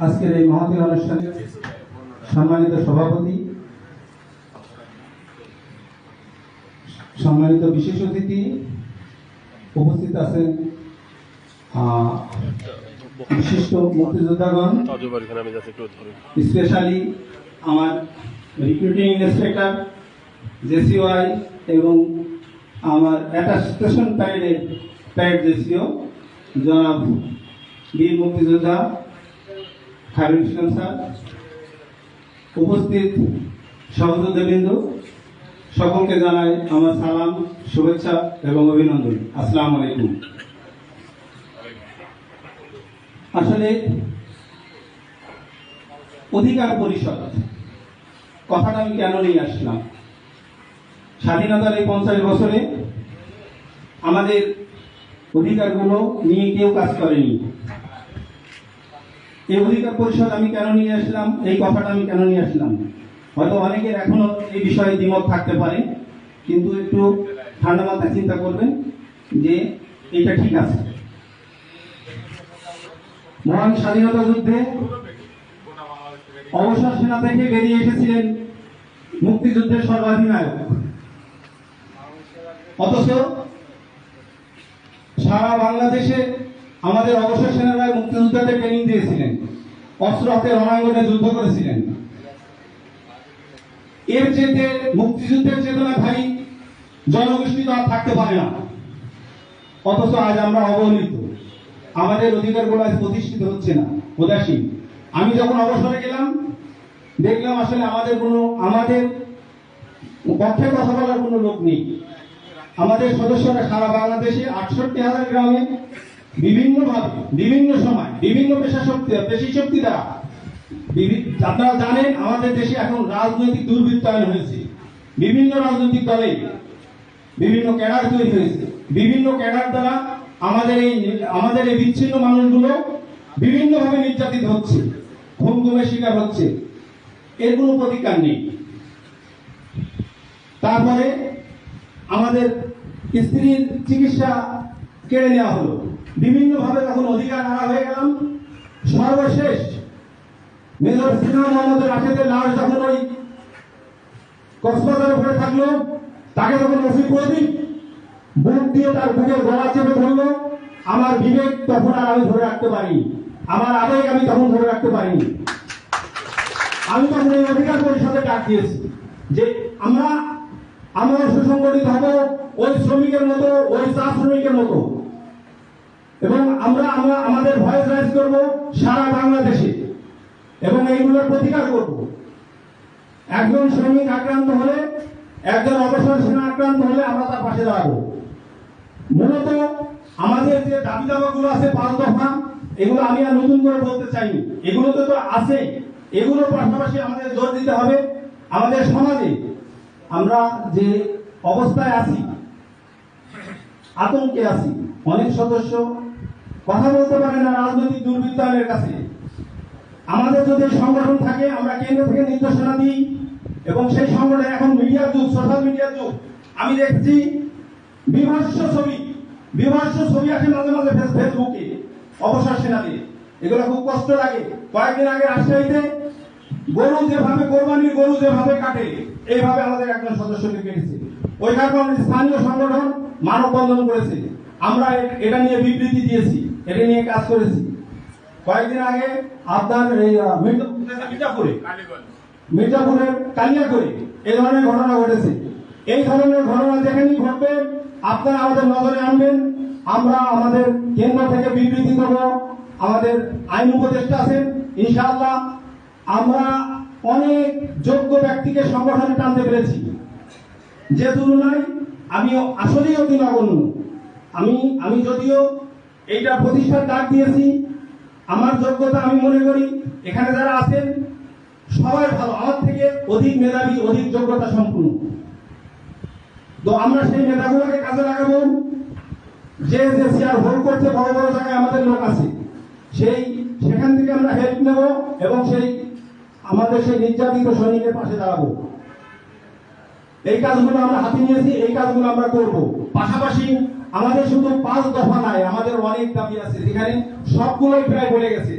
আজকের এই মহতী অনুষ্ঠানে সম্মানিত সভাপতি, সম্মানিত বিশেষ অতিথি, উপস্থিত আছেন বিশিষ্ট মুক্তিযোদ্ধাগণ, স্পেশালি আমার রিক্রুটিং ইন্সপেক্টর জেসিওয়াই এবং আমার অ্যাটাস্টেশন প্যারেড জেসিও জনাব বীর মুক্তিযোদ্ধা খায়রুল ইসলাম স্যার, উপস্থিত সহযোদ্ধাবৃন্দ, সকলকে জানাই আমার সালাম, শুভেচ্ছা এবং অভিনন্দন। আসসালামু আলাইকুম। আসলে অধিকার পরিষদ কথাটা আমি কেন নিয়ে আসলাম, স্বাধীনতার এই 50 বছরে আমাদের অধিকারগুলো নিয়ে কেউ কাজ করেনি। এই অধিকার পরিষদ আমি কেন নিয়ে আসলাম, এই কথাটা আমি কেন নিয়ে আসলাম, হয়তো অনেকের এখনো এই বিষয়ে দ্বিমত থাকতে পারে, কিন্তু একটু ঠান্ডা মাথায় চিন্তা করবেন যে এটা ঠিক আছে। মহান স্বাধীনতা যুদ্ধে অবসর সেনা থেকে বেরিয়ে এসেছিলেন মুক্তিযুদ্ধের সর্বাধিনায়ক, অথচ সারা বাংলাদেশে আমাদের অবসর সেনারা মুক্তিযুদ্ধকে ট্রেনিং দিয়েছিলেন, অস্ত্র হাতে রণাঙ্গনে যুদ্ধ করেছিলেন। এর চেয়ে মুক্তিযুদ্ধের চেতনাধারী জনগোষ্ঠী তো আর থাকতে পারে না, অথচ আজ আমরা অবহেলিত, আমাদের অধিকারগুলো আজ প্রতিষ্ঠিত হচ্ছে না, উদাসীন। আমি যখন অবসরে গেলাম দেখলাম আসলে আমাদের পক্ষে কথা বলার কোনো লোক নেই। আমাদের সদস্যরা সারা বাংলাদেশে 68,000 গ্রামে বিভিন্নভাবে বিভিন্ন সময় বিভিন্ন পেশি শক্তি দ্বারা আপনারা জানেন আমাদের দেশে এখন রাজনৈতিক দুর্বৃত্তায়ন হয়েছে, বিভিন্ন রাজনৈতিক দলে বিভিন্ন ক্যাডার তৈরি হয়েছে, বিভিন্ন ক্যাডার দ্বারা আমাদের এই বিচ্ছিন্ন মানুষগুলো বিভিন্নভাবে নির্যাতিত হচ্ছে, খুন গুমের শিকার হচ্ছে, এর কোনো প্রতিকার নেই। তারপরে আমাদের স্ত্রীর চিকিৎসা কেড়ে নেওয়া হলো, বিভিন্নভাবে তখন অধিকার হারা হয়ে গেলাম। সর্বশেষ মেজর সিনহা মোহাম্মদ রাশেদের লাশ যখন ওই কক্সবাজার উপরে থাকলো, তাকে যখন ওসি প্রদীপ বুক দিয়ে তার বুকের গলা চেপে ধরলো, আমার বিবেক তখন আর আমি ধরে রাখতে পারিনি, আমার আবেগ আমি তখন ধরে রাখতে পারিনি। আমি তখন এই অধিকার পরিষদে ডাক দিয়েছি যে আমরা সুসংগঠিত হব ওই শ্রমিকের মতো, ওই চা শ্রমিকের মতো, এবং আমরা আমাদের ভয়েস রাইজ করব সারা বাংলাদেশে এবং এইগুলোর প্রতিকার করব। একজন শ্রমিক আক্রান্ত হলে, একজন অবসর সেনা আক্রান্ত হলে আমরা তার পাশে দাঁড়াবো। মূলত আমাদের যে দাবি দাবাগুলো আছে 5 দফা, এগুলো আমি আর নতুন করে বলতে চাইনি, এগুলো তো আছে। এগুলোর পাশাপাশি আমাদের জোর দিতে হবে আমাদের সমাজে আমরা যে অবস্থায় আছি, আতঙ্কে আছি, অনেক সদস্য কথা বলতে পারে না রাজনৈতিক দুর্বৃত্তায়নের কাছে। আমাদের যদি সংগঠন থাকে, আমরা কেন্দ্র থেকে নির্দেশনা দিই এবং সেই সংগঠন, এখন মিডিয়ার যুগ, সোশ্যাল মিডিয়ার যুগ, আমি দেখছি বিভৎস ছবি আসে মাঝে মাঝে ফেসবুকে অবসর সেনাদের, এগুলো খুব কষ্ট লাগে। কয়েকদিন আগে রাজশাহীতে গরু কোরবানির গরু যেভাবে কাটে, এইভাবে আমাদের একজন সদস্যকে কেটেছে। ওইখানকার স্থানীয় সংগঠন মানববন্ধন করেছে, আমরা এটা নিয়ে বিবৃতি দিয়েছি, এটা নিয়ে কাজ করেছি। কয়েকদিন আগে আপনার মির্জাপুরের কালিয়াকৈরে এই ধরনের ঘটনা ঘটেছে। এই ধরনের ঘটনা যেখানেই ঘটবে আপনারা আমাদের নজরে আনবেন, আমরা আমাদের কেন্দ্র থেকে বিবৃতি দেব। আমাদের আইন উপদেষ্টা আছেন, ইনশাআল্লাহ আমরা অনেক যোগ্য ব্যক্তিকে সংগঠনে টানতে পেরেছি, যে তুলনায় আমি আসলেই অতি নগণ্য। আমি যদিও এইটা প্রতিষ্ঠার ডাক দিয়েছি, আমার যোগ্যতা আমি মনে করি এখানে যারা আছেন সবাই ভালো, আমার থেকে অধিক মেধাবী, অধিক যোগ্যতা সম্পূর্ণ। তো আমরা সেই মেধাগুলোকে কাজে লাগাবো। যে চেয়ার হোল্ড করছে, বড় বড় জায়গায় আমাদের লোক আছে, সেখান থেকে আমরা হেল্প নেব এবং আমাদের সেই নির্যাতিত সৈনিকের পাশে দাঁড়াবো। এই কাজগুলো আমরা হাতে নিয়েছি, এই কাজগুলো আমরা করব। পাশাপাশি আমাদের শুধু 5 দফা নাই, আমাদের অনেক দাবি আছে, যেখানে সবগুলোই প্রায় বলে গেছে।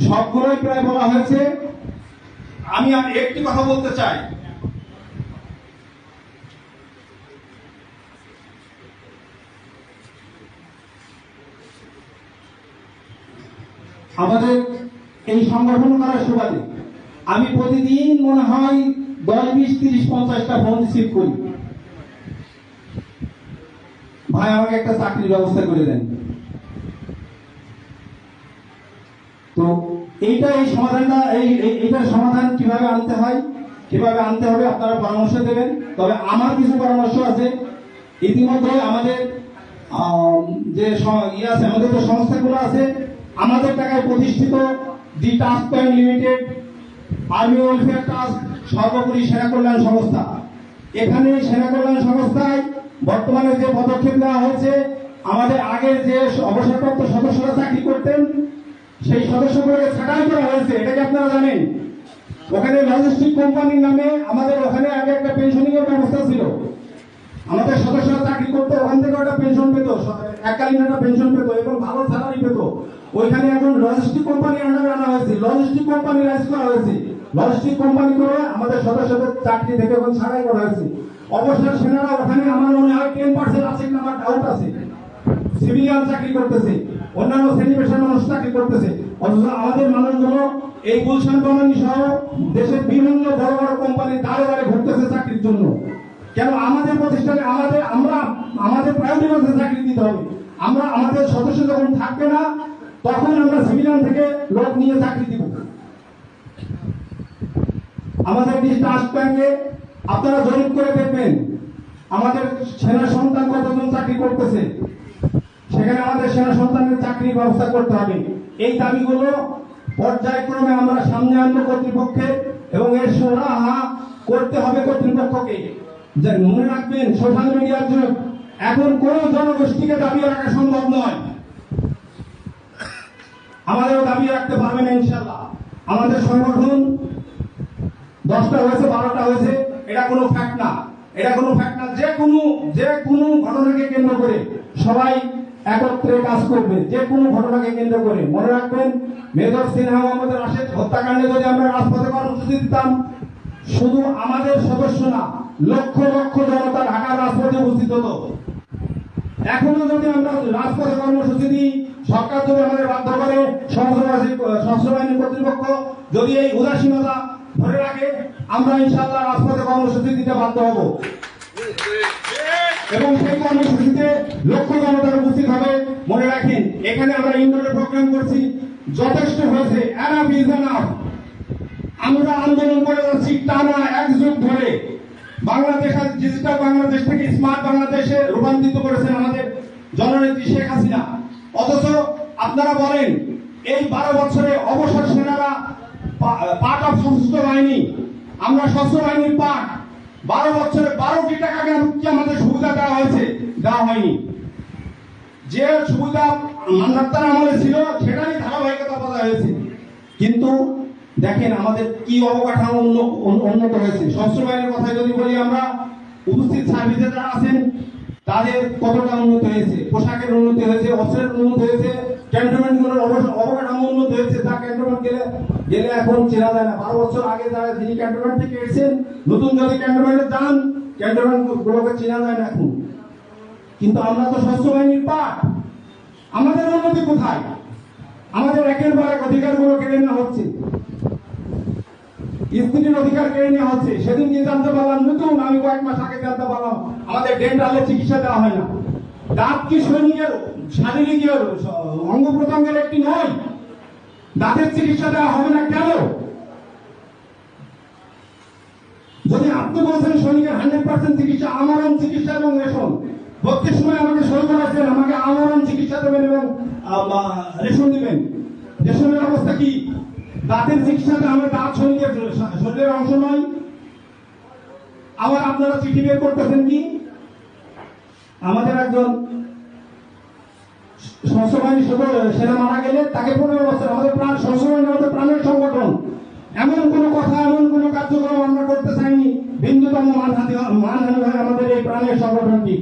সবগুলোই প্রায় বলা হয়েছে। আমি আর একটি কথা বলতে চাই, আমাদের এই সংগঠন করার সুবাদে আমি প্রতিদিন মনে হয় 10, 20, 30, 50টা ফোন রিসিভ করি, ভাই আমাকে একটা চাকরির ব্যবস্থা করে দেন। তো এই সমাধানটা এইটার সমাধান কিভাবে আনতে হয়, কিভাবে আনতে হবে আপনারা পরামর্শ দেবেন। তবে আমার কিছু পরামর্শ আছে। ইতিমধ্যে আমাদের যে আছে, আমাদের যে সংস্থাগুলো আছে, আমাদের টাকায় প্রতিষ্ঠিত দি task point limited, army welfare trust, সর্বোপরি সেনা কল্যাণ সংস্থা। এখানে সেনা কল্যাণ সংস্থায় বর্তমানে যে পদক্ষেপ নেওয়া হয়েছে, আমাদের আগের যে অবসরপ্রাপ্ত সদস্যরা চাকরি করতেন সেই সদস্যগুলোকে ছাঁটাই করা হয়েছে, এটাকে আপনারা জানেন। ওখানে লজিস্টিক কোম্পানির নামে আমাদের ওখানে আগে একটা পেনশনিং এর ব্যবস্থা ছিল, আমাদের সদস্যরা চাকরি করতে ওখান থেকে একটা পেনশন পেত, এককালীন একটা পেনশন পেত এবং ভালো স্যালারি পেত। ওইখানে এখন লজিস্টিক কোম্পানি আন্ডারে আনা হয়েছে, লজিস্টিক কোম্পানি রাইজ করা হয়েছে, লজিস্টিক কোম্পানি করে আমাদের সদস্যদের চাকরি থেকে এখন ছাঁটাই করা হয়েছে। অবসর সেনারা ওখানে আমার মনে হয় 10% আছে কিনা আমার ডাউট আছে, সিভিলিয়ান চাকরি করতেছে, অন্যান্য শ্রেণী পেশার মানুষ চাকরি করতেছে। অথচ আমাদের মানুষগুলো এই গুলশান বনানী সহ দেশের বিভিন্ন বড় বড় কোম্পানি দাঁড়ে দাঁড়ে ঘুরতেছে চাকরির জন্য। কেন? আমাদের প্রতিষ্ঠানে আমাদের প্রায়োরিটি বেসে চাকরি দিতে হবে। আমরা আমাদের সদস্য যখন থাকবে না তখন আমরা সিভিলিয়ান থেকে লোক নিয়ে চাকরি দিব। আমাদের ট্রাস্ট ব্যাংকে আপনারা জরিপ করে দেখবেন আমাদের সেনা সন্তান কতজন চাকরি করতেছে, সেখানে আমাদের সেনা সন্তানের চাকরির ব্যবস্থা করতে হবে। এই দাবিগুলো পর্যায়ক্রমে আমরা সামনে আনবো কর্তৃপক্ষের, এবং এর সুরাহা করতে হবে কর্তৃপক্ষকে। যে মনে রাখবেন, সোশ্যাল মিডিয়ার যুগ, এখন কোন জনগোষ্ঠীকে দাবি রাখা সম্ভব নয়। আমাদেরও দাবি রাখতে পারবেন ইনশাআল্লাহ। আমাদের সংগঠন 10টা হয়েছে, 12টা হয়েছে, এটা কোনো ফ্যাক্ট না, এটা কোনো ফ্যাক্ট না। যে কোনো ঘটনাকে কেন্দ্র করে সবাই একত্রে কাজ করবে, যে কোনো ঘটনাকে কেন্দ্র করে। মনে রাখবেন, মেজর সিনহা মোহাম্মদ রাশেদ হত্যাকাণ্ডে যদি আমরা রাজপথে কর্মসূচি দিতাম, শুধু আমাদের সদস্য না, লক্ষ লক্ষ জনতা ঢাকার রাজপথে উপস্থিত হতো। এখনো যদি আমরা রাজপথে কর্মসূচি দিই, সরকার যদি আমাদের বাধ্য করে, সশস্ত্র বাহিনী কর্তৃপক্ষ যদি এই উদাসীনতা ধরে রাখে, আমরা ইনশাআল্লাহ রাজপথে কর্মসূচি দিতে বাধ্য হব, এবং সেই কর্মসূচিতে লক্ষ জনতার উপস্থিত হবে। মনে রাখেন, এখানে আমরা ইন্ডোরে প্রোগ্রাম করছি, যথেষ্ট হয়েছে, এনাফ ইজ এনাফ। আমরা আন্দোলন করে যাচ্ছি টানা 1 যুগ ধরে। বাংলাদেশ আজ ডিজিটাল বাংলাদেশ থেকে স্মার্ট বাংলাদেশে রূপান্তরিত করেছেন আমাদের জননেত্রী শেখ হাসিনা। অথচ আপনারা বলেন, এই 12 বছরে অবসর সেনারা পার্ট অফ সশস্ত্র বাহিনী, আমরা সশস্ত্র বাহিনীর পার্ট। 12 বছরে 12টি টাকা কি আমাদের সুবিধা দেওয়া হয়েছে? দেওয়া হয়নি। যে সুবিধা মান্ধাত্তার আমলে ছিল সেটারই ধারাবাহিকতা বলা হয়েছে। কিন্তু দেখেন আমাদের কি অবকাঠামো উন্নত হয়েছে। সশস্ত্র বাহিনীর কথা যদি বলি, আমরা উপস্থিত সার্ভিসে যারা আছেন তাদের কতটা উন্নত হয়েছে, পোশাকের উন্নতি হয়েছে, অস্ত্রের উন্নতি হয়েছে, ক্যান্টনমেন্টগুলোর অবকাঠামো উন্নত হয়েছে। যা ক্যান্টনমেন্ট গেলে এখন চেনা যায় না। 12 বছর আগে যারা যিনি ক্যান্টনমেন্ট থেকে এসেছেন, নতুন যদি ক্যান্টনমেন্টে যান, ক্যান্টনমেন্ট গুলোকে চেনা যায় না এখন। কিন্তু আমরা তো সশস্ত্র বাহিনীর পার্ট, আমাদের উন্নতি কোথায়? আমাদের একের পর এক অধিকারগুলো কেড়ে নেওয়া হচ্ছে, স্ত্রীর অধিকার কেড়ে নেওয়া হচ্ছে। সেদিন কি জানতে পারলাম, নতুন আমি কয়েক মাস আগে জানতে পারলাম, আমাদের ডেন্টালের চিকিৎসা দেওয়া হয় না। দাঁত কি সৈনিকের শারীরিক অঙ্গ প্রত্যঙ্গের একটি নয়? দাঁতের চিকিৎসা দেওয়া হবে না কেন? যদি আপনি বলছেন সৈনিকের 100% চিকিৎসা, আমরণ চিকিৎসা এবং রেশন, প্রত্যেক সময় আমাকে সই করাচ্ছেন, আমাকে আমরণ চিকিৎসা দেবেন এবং রেশন দিবেন। রেশনের অবস্থা কি? দাঁতের চিকিৎসাতে আমরা দাঁত সৈনিকের শরীরের অংশ নয়। আবার আপনারা চিঠি বের করতেছেন কি? আমাদের একজন সশস্ত্র বাহিনী সেনা মারা গেলে তাকে 15 বছর, আমাদের প্রাণ সশস্ত্র বাহিনী আমাদের প্রাণের সংগঠন। এমন কোন কথা, এমন কোন কার্যক্রম আমরা করতে চাইনি বিন্দুতম মানহানি হয় আমাদের এই প্রাণের সংগঠনটি।